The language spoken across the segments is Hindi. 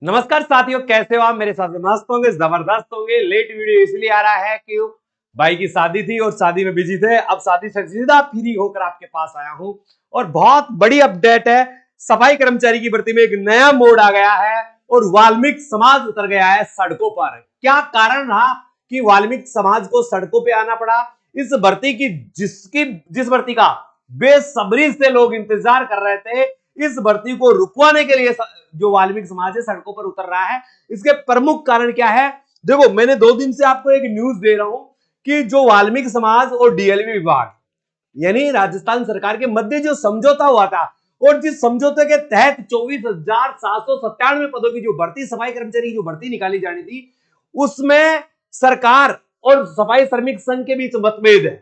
नमस्कार साथियों, कैसे हो आप? मेरे साथ मस्त होंगे, जबरदस्त होंगे। लेट वीडियो इसलिए आ रहा है कि भाई की शादी थी और शादी में बिजी थे। अब शादी से सीधा फ्री होकर आपके पास आया हूं और बहुत बड़ी अपडेट है। सफाई कर्मचारी की भर्ती में एक नया मोड़ आ गया है और वाल्मीकि समाज उतर गया है सड़कों पर। क्या कारण रहा कि वाल्मीकि समाज को सड़कों पर आना पड़ा? इस भर्ती की जिस भर्ती का बेसब्री से लोग इंतजार कर रहे थे, इस भर्ती को रुकवाने के लिए जो वाल्मीकि समाज है सड़कों पर उतर रहा है। इसके प्रमुख कारण क्या है? देखो, मैंने 2 दिन से आपको एक न्यूज दे रहा हूं कि जो वाल्मीकि समाज और डीएलवी विभाग यानी राजस्थान सरकार के मध्य जो समझौता हुआ था और जिस समझौते के तहत 24,797 पदों की जो भर्ती, सफाई कर्मचारी की जो भर्ती निकाली जानी थी, उसमें सरकार और सफाई श्रमिक संघ के बीच मतभेद है।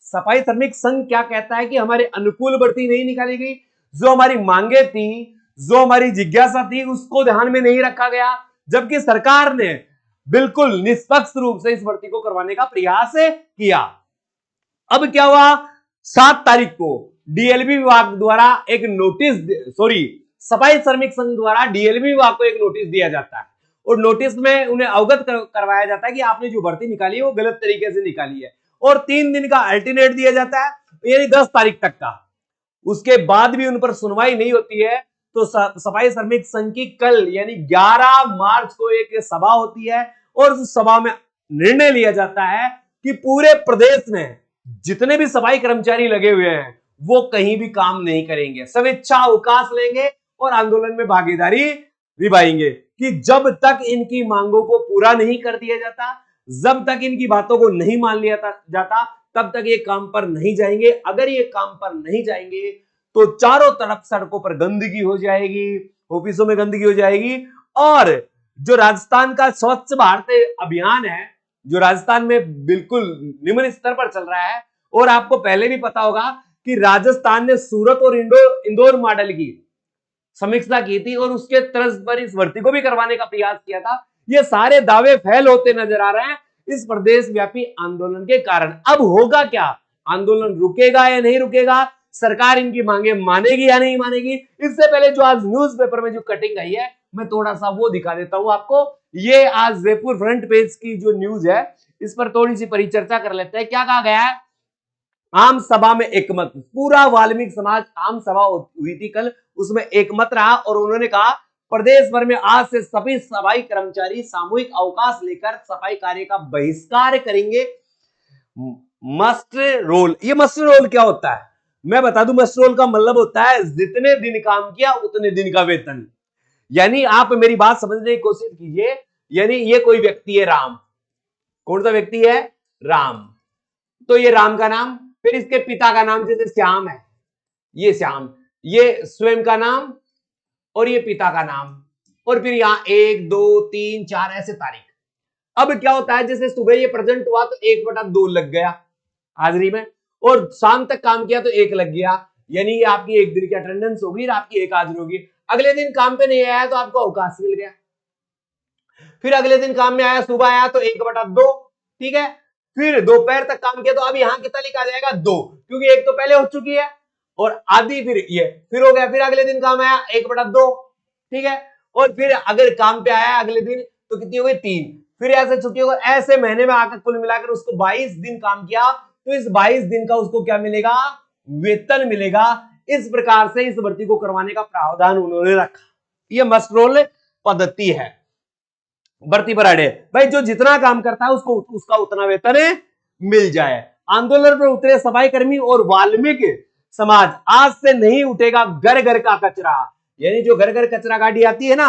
सफाई श्रमिक संघ क्या कहता है कि हमारे अनुकूल भर्ती नहीं निकाली गई, जो हमारी मांगे थी, जो हमारी जिज्ञासा थी, उसको ध्यान में नहीं रखा गया, जबकि सरकार ने बिल्कुल निष्पक्ष रूप से इस भर्ती को करवाने का प्रयास किया। अब क्या हुआ? 7 तारीख को डीएलबी विभाग द्वारा एक नोटिस, सफाई श्रमिक संघ द्वारा डीएलबी विभाग को एक नोटिस दिया जाता है और नोटिस में उन्हें अवगत करवाया जाता है कि आपने जो भर्ती निकाली है वो गलत तरीके से निकाली है और 3 दिन का अल्टरनेट दिया जाता है, यानी 10 तारीख तक का। उसके बाद भी उन पर सुनवाई नहीं होती है तो सफाई श्रमिक संघ की कल यानी 11 मार्च को एक सभा होती है और उस सभा में निर्णय लिया जाता है कि पूरे प्रदेश में जितने भी सफाई कर्मचारी लगे हुए हैं वो कहीं भी काम नहीं करेंगे, स्वेच्छा अवकाश लेंगे और आंदोलन में भागीदारी निभाएंगे कि जब तक इनकी मांगों को पूरा नहीं कर दिया जाता, जब तक इनकी बातों को नहीं मान लिया जाता, तब तक ये काम पर नहीं जाएंगे। अगर ये काम पर नहीं जाएंगे तो चारों तरफ सड़कों पर गंदगी हो जाएगी, ऑफिसों में गंदगी हो जाएगी। और जो राजस्थान का स्वच्छ भारत अभियान है, जो राजस्थान में बिल्कुल निम्न स्तर पर चल रहा है, और आपको पहले भी पता होगा कि राजस्थान ने सूरत और इंदौर मॉडल की समीक्षा की थी और उसके तर्ज पर इस भर्ती को भी करवाने का प्रयास किया था। ये सारे दावे फेल होते नजर आ रहे हैं इस प्रदेश व्यापी आंदोलन के कारण। अब होगा क्या? आंदोलन रुकेगा या नहीं रुकेगा? सरकार इनकी मांगे मानेगी या नहीं मानेगी? इससे पहले जो आज न्यूज़पेपर में जो कटिंग आई है, मैं थोड़ा सा वो दिखा देता हूं आपको। ये आज जयपुर फ्रंट पेज की जो न्यूज है, इस पर थोड़ी सी परिचर्चा कर लेते हैं। क्या कहा गया है? आम सभा में एकमत, पूरा वाल्मीकि समाज आम सभा हुई थी कल, उसमें एकमत रहा और उन्होंने कहा प्रदेश भर में आज से सभी सफाई कर्मचारी सामूहिक अवकाश लेकर सफाई कार्य का बहिष्कार करेंगे। मस्ट रोल, ये मस्ट रोल क्या होता है मैं बता दूं। मस्ट रोल का मतलब होता है जितने दिन काम किया उतने दिन का वेतन। यानी आप मेरी बात समझने की कोशिश कीजिए। यानी ये कोई व्यक्ति है राम, कौन सा व्यक्ति है? राम। तो ये राम का नाम, फिर इसके पिता का नाम जैसे श्याम है, ये श्याम, ये स्वयं का नाम और ये पिता का नाम, और फिर यहां 1 2 3 4 ऐसे तारीख। अब क्या होता है, जैसे सुबह ये प्रेजेंट हुआ तो 1/2 लग गया हाजिरी में, और शाम तक काम किया तो 1 लग गया, यानी ये आपकी 1 दिन की अटेंडेंस होगी और आपकी 1 हाजिरी होगी। अगले दिन काम पे नहीं आया तो आपको अवकाश मिल गया। फिर अगले दिन काम में आया, सुबह आया तो 1/2, ठीक है। फिर दोपहर तक काम किया तो अब यहां कितना लिखा जाएगा? 2, क्योंकि 1 तो पहले हो चुकी है और आधी फिर ये फिर हो गया। फिर अगले दिन काम आया 1/2, ठीक है। और फिर अगर काम पे आया अगले दिन तो कितनी हो गई? 3। फिर ऐसे छुट्टी होगा, ऐसे महीने में आकर कुल मिलाकर उसको 22 दिन काम किया तो इस 22 दिन का उसको क्या मिलेगा? वेतन मिलेगा। इस प्रकार से इस भर्ती को करवाने का प्रावधान उन्होंने रखा। यह मस्ट रोल पद्धति है भर्ती पर अड़े भाई, जो जितना काम करता है उसको उसका उतना वेतन मिल जाए। आंदोलन पर उतरे सफाई कर्मी और वाल्मीकि समाज, आज से नहीं उठेगा घर घर का कचरा। यानी जो घर घर कचरा गाड़ी आती है ना,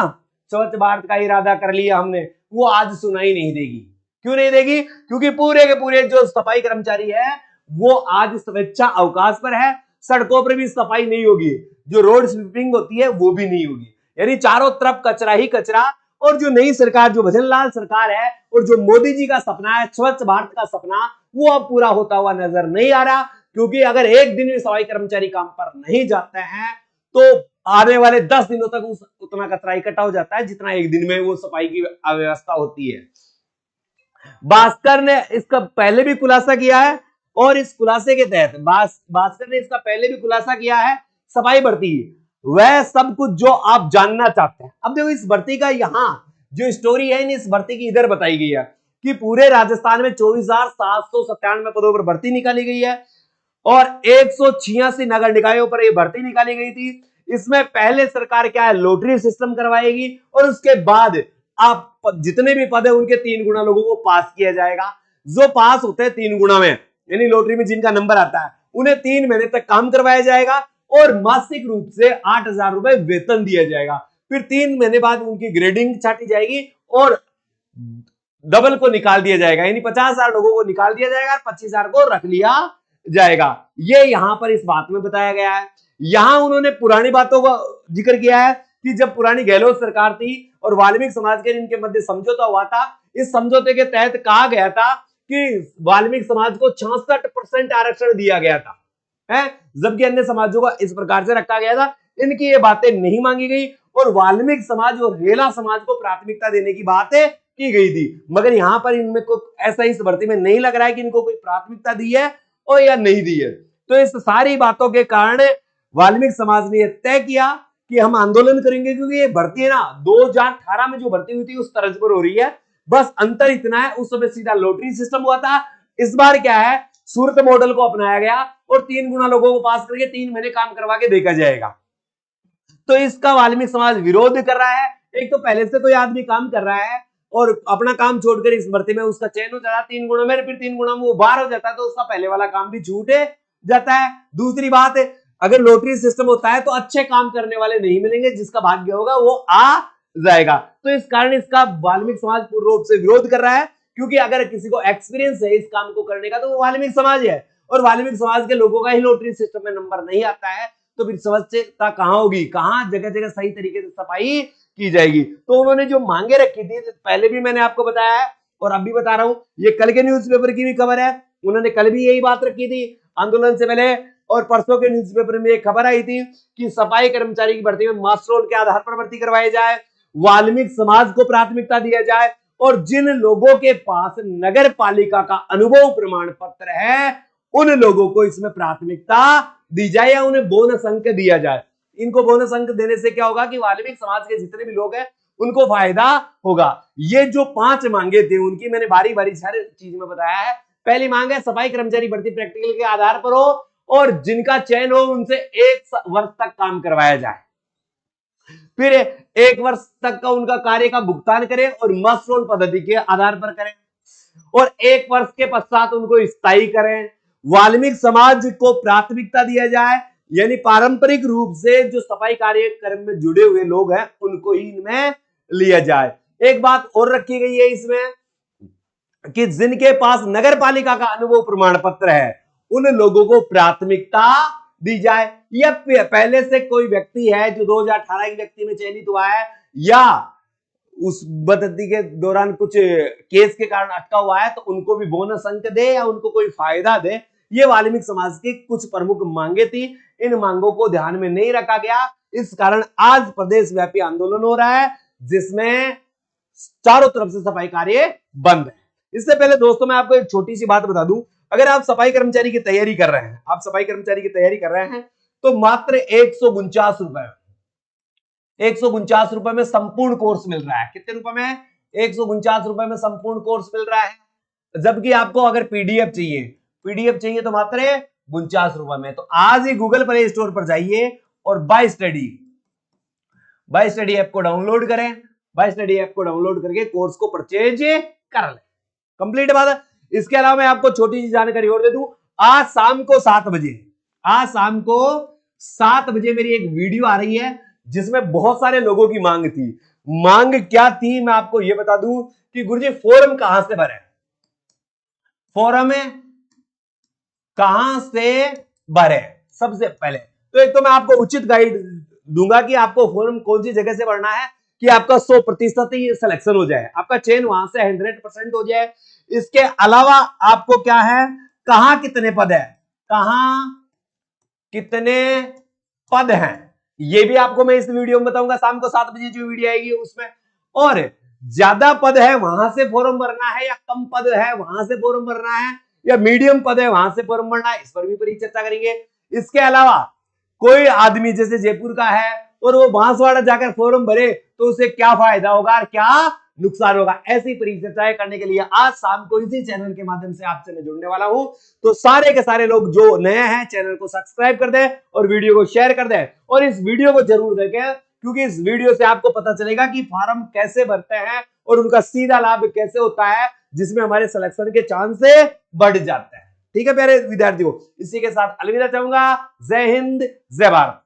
स्वच्छ भारत का इरादा कर लिया हमने, वो आज सुनाई नहीं देगी। क्यों नहीं देगी? क्योंकि पूरे के पूरे जो सफाई कर्मचारी है वो आज स्वेच्छा अवकाश पर है। सड़कों पर भी सफाई नहीं होगी, जो रोड स्वीपिंग होती है वो भी नहीं होगी। यानी चारों तरफ कचरा ही कचरा। और जो नई सरकार, जो भजनलाल सरकार है और जो मोदी जी का सपना है, स्वच्छ भारत का सपना, वो अब पूरा होता हुआ नजर नहीं आ रहा। क्योंकि अगर एक दिन में सफाई कर्मचारी काम पर नहीं जाते हैं तो आने वाले 10 दिनों तक उतना कचरा इकट्ठा हो जाता है जितना एक दिन में वो सफाई की अव्यवस्था होती है। भास्कर ने इसका पहले भी खुलासा किया है और इस खुलासे के तहत भास्कर ने इसका पहले भी खुलासा किया है। सफाई भर्ती वह सब कुछ जो आप जानना चाहते हैं। अब देखो इस भर्ती का यहां जो स्टोरी है, इस भर्ती की इधर बताई गई है कि पूरे राजस्थान में 24,797 पदों पर भर्ती निकाली गई है और 186 नगर निकायों पर यह भर्ती निकाली गई थी। इसमें पहले सरकार क्या है, लॉटरी सिस्टम करवाएगी और उसके बाद आप जितने भी पद है उनके 3 गुना लोगों को पास किया जाएगा। जो पास होते हैं 3 गुना में, यानी लॉटरी में जिनका नंबर आता है, उन्हें 3 महीने तक काम करवाया जाएगा और मासिक रूप से 8,000 रुपए वेतन दिया जाएगा। फिर 3 महीने बाद उनकी ग्रेडिंग छाटी जाएगी और डबल को निकाल दिया जाएगा, यानी 50,000 लोगों को निकाल दिया जाएगा और 25,000 को रख लिया जाएगा। ये यहां पर इस बात में बताया गया है। यहां उन्होंने पुरानी बातों का जिक्र किया है कि जब पुरानी गहलोत सरकार थी और वाल्मीकि समाज के इनके मध्य समझौता हुआ था, इस समझौते के तहत कहा गया था कि वाल्मीकि समाज को 66% आरक्षण दिया गया था, है, जबकि अन्य समाजों को इस प्रकार से रखा गया था। इनकी ये बातें नहीं मांगी गई और वाल्मीकि समाज और रेला समाज को प्राथमिकता देने की बातें की गई थी। मगर यहां पर इनमें को ऐसा इस भर्ती में नहीं लग रहा है कि इनको कोई प्राथमिकता दी है और या नहीं दी है। तो इस सारी बातों के कारण वाल्मीकि समाज ने यह तय किया कि हम आंदोलन करेंगे, क्योंकि ये भर्ती है ना 2018 में जो भर्ती हुई थी उस तरज पर हो रही है। बस अंतर इतना है, उस समय सीधा लॉटरी सिस्टम हुआ था, इस बार क्या है, सूरत मॉडल को अपनाया गया और 3 गुना लोगों को पास करके 3 महीने काम करवा के देखा जाएगा। तो इसका वाल्मीकि समाज विरोध कर रहा है। एक तो पहले से कोई आदमी काम कर रहा है और अपना काम छोड़कर इस भर्ती में उसका चयन हो जाता है 3 गुना में, फिर 3 गुना में वो बाहर हो जाता है, तो उसका पहले वाला काम भी छूट जाता है। दूसरी बात है, अगर लॉटरी सिस्टम होता है तो अच्छे काम करने वाले नहीं मिलेंगे, जिसका भाग्य होगा वो आ जाएगा। तो इस कारण इसका वाल्मीकि समाज पूर्ण रूप से विरोध कर रहा है, क्योंकि अगर किसी को एक्सपीरियंस है इस काम को करने का तो वो वाल्मीकि समाज है, और वाल्मीकि समाज के लोगों का ही लॉटरी सिस्टम में नंबर नहीं आता है, तो फिर समस्या कहां होगी, कहां जगह जगह सही तरीके से सफाई की जाएगी। तो उन्होंने जो मांगे रखी थी, पहले भी मैंने आपको बताया है और अब भी बता रहा हूं, ये कल के न्यूज़पेपर की भी खबर है, उन्होंने कल भी यही बात रखी थी आंदोलन से पहले। और परसों के न्यूज़पेपर में एक खबर आई थी कि सफाई कर्मचारी की भर्ती में मास्टर रोल के आधार पर भर्ती करवाई जाए, वाल्मीकि समाज को प्राथमिकता दिया जाए, और जिन लोगों के पास नगर पालिका का अनुभव प्रमाण पत्र है उन लोगों को इसमें प्राथमिकता दी जाए या उन्हें बोनस अंक दिया जाए। इनको बोनस अंक देने से क्या होगा कि वाल्मीकि समाज के जितने भी लोग हैं उनको फायदा होगा। ये जो 5 मांगे थे उनकी मैंने बारी बारी सारी चीज में बताया है। पहली मांग है सफाई कर्मचारी भर्ती प्रैक्टिकल के आधार पर हो और जिनका चयन हो उनसे 1 वर्ष तक काम करवाया जाए, फिर 1 वर्ष तक का उनका कार्य का भुगतान करें और मस्ट रोल पद्धति के आधार पर करें, और 1 वर्ष के पश्चात उनको स्थायी करें। वाल्मीकि समाज को प्राथमिकता दिया जाए, यानी पारंपरिक रूप से जो सफाई कार्यक्रम में जुड़े हुए लोग हैं उनको ही इनमें लिया जाए। एक बात और रखी गई है इसमें कि जिनके पास नगर पालिका का अनुभव प्रमाण पत्र है उन लोगों को प्राथमिकता दी जाए। या पहले से कोई व्यक्ति है जो 2018 के व्यक्ति में चयनित हुआ है या उस पद्धति के दौरान कुछ केस के कारण अटका हुआ है, तो उनको भी बोनस अंक दे या उनको कोई फायदा दे। ये वाल्मीकि समाज की कुछ प्रमुख मांगे थी, इन मांगों को ध्यान में नहीं रखा गया, इस कारण आज प्रदेश व्यापी आंदोलन हो रहा है जिसमें चारों तरफ से सफाई कार्य बंद है। इससे पहले दोस्तों मैं आपको एक छोटी सी बात बता दूं, अगर आप सफाई कर्मचारी की तैयारी कर रहे हैं, आप सफाई कर्मचारी की तैयारी कर रहे हैं तो मात्र 149 रुपए 149 रुपए में संपूर्ण कोर्स मिल रहा है। कितने रुपए में? 149 रुपए में संपूर्ण कोर्स मिल रहा है। जबकि आपको अगर पीडीएफ चाहिए तो मात्र 49 रुपए में। तो आज ही गूगल प्ले स्टोर पर जाइए और बाय स्टडी ऐप को डाउनलोड करें। बाय स्टडी ऐप को डाउनलोड करके कोर्स को परचेज कर लें। कंप्लीट बात है। इसके अलावा मैं आपको छोटी सी जानकारी और दे दूं, आज शाम को 7 बजे मेरी एक वीडियो आ रही है जिसमें बहुत सारे लोगों की मांग थी। मांग क्या थी मैं आपको यह बता दूं कि गुरुजी फॉर्म कहां से भरे, फॉर्म कहां से भरे। सबसे पहले तो एक तो मैं आपको उचित गाइड दूंगा कि आपको फॉर्म कौन सी जगह से भरना है कि आपका 100% ही सिलेक्शन हो जाए, आपका चयन वहां से 100% हो जाए। इसके अलावा आपको क्या है, कहां कितने पद है, कहां कितने पद हैं, ये भी आपको मैं इस वीडियो में बताऊंगा। शाम को 7 बजे जो वीडियो आएगी उसमें। और ज्यादा पद है वहां से फॉर्म भरना है या कम पद है वहां से फॉर्म भरना है या मीडियम पद है वहां से फॉर्म भरना है, इस पर भी पूरी चर्चा करेंगे। इसके अलावा कोई आदमी जैसे जयपुर का है और वो बांसवाड़ा जाकर फॉर्म भरे तो उसे क्या फायदा होगा और क्या नुकसान होगा। ऐसी परिचर्चाएं करने के लिए आज शाम को इसी चैनल के माध्यम से आपसे मैं जुड़ने वाला हूं। तो सारे के सारे लोग जो नए हैं चैनल को सब्सक्राइब कर दें और वीडियो को शेयर कर दें और इस वीडियो को जरूर देखें, क्योंकि इस वीडियो से आपको पता चलेगा कि फॉर्म कैसे भरते हैं और उनका सीधा लाभ कैसे होता है, जिसमें हमारे सिलेक्शन के चांस बढ़ जाते हैं। ठीक है प्यारे विद्यार्थियों, इसी के साथ अलविदा चाहूंगा। जय हिंद, जय भारत।